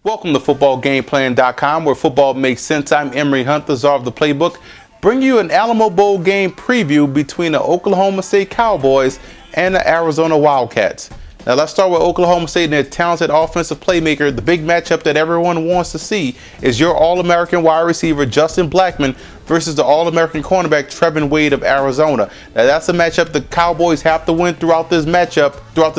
Welcome to footballgameplan.com, where football makes sense. I'm Emory Hunt, the czar of the playbook, bring you an Alamo Bowl game preview between the Oklahoma State Cowboys and the Arizona Wildcats. Now let's start with Oklahoma State and their talented offensive playmaker. The big matchup that everyone wants to see is your All-American wide receiver Justin Blackmon versus the All-American cornerback Trevin Wade of Arizona. Now that's a matchup the Cowboys have to win throughout this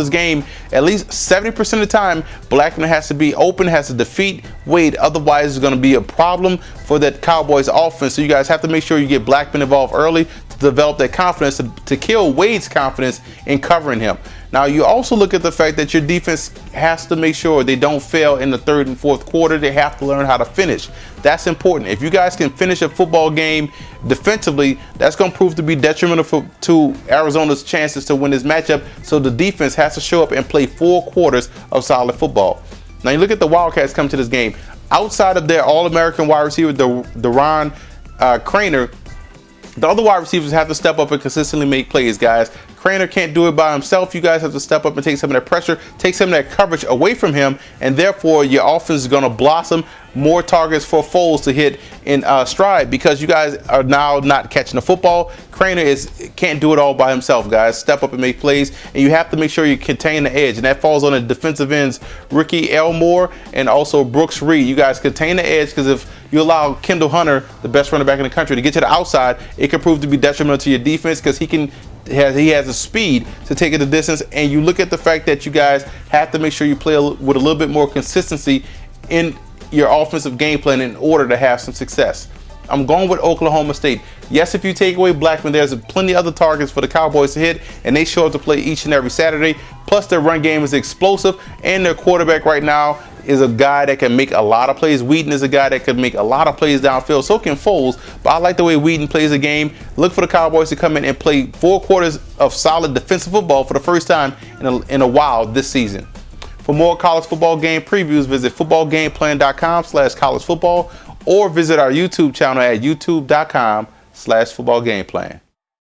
game. At least 70% of the time, Blackmon has to be open, has to defeat Wade. Otherwise, it's going to be a problem for that Cowboys offense. So you guys have to make sure you get Blackmon involved early to develop that confidence, to kill Wade's confidence in covering him. Now, you also look at the fact that your defense has to make sure they don't fail in the third and fourth quarter. They have to learn how to finish. That's important. If you guys can finish a football game defensively, that's going to prove to be detrimental to Arizona's chances to win this matchup. So the defense has to show up and play 4 quarters of solid football. Now, you look at the Wildcats come to this game. Outside of their All-American wide receiver, Deron Craner, the other wide receivers have to step up and consistently make plays, guys. Craner can't do it by himself. You guys have to step up and take some of that pressure, take some of that coverage away from him, and therefore your offense is going to blossom. More targets for Foles to hit in stride because you guys are now not catching the football. Craner can't do it all by himself, guys. Step up and make plays, and you have to make sure you contain the edge, and that falls on the defensive ends, Ricky Elmore and also Brooks Reed. You guys contain the edge, because if you allow Kendall Hunter, the best running back in the country, to get to the outside, it can prove to be detrimental to your defense because he has the speed to take it the distance. And you look at the fact that you guys have to make sure you play with a little bit more consistency in your offensive game plan in order to have some success. I'm going with Oklahoma State. Yes, if you take away Blackmon, there's plenty of other targets for the Cowboys to hit, and they show up to play each and every Saturday. Plus, their run game is explosive, and their quarterback right now is a guy that can make a lot of plays. Wheaton is a guy that can make a lot of plays downfield. So can Foles, but I like the way Wheaton plays the game. Look for the Cowboys to come in and play 4 quarters of solid defensive football for the first time in a while this season. For more college football game previews, visit footballgameplan.com/collegefootball or visit our YouTube channel at youtube.com/footballgameplan.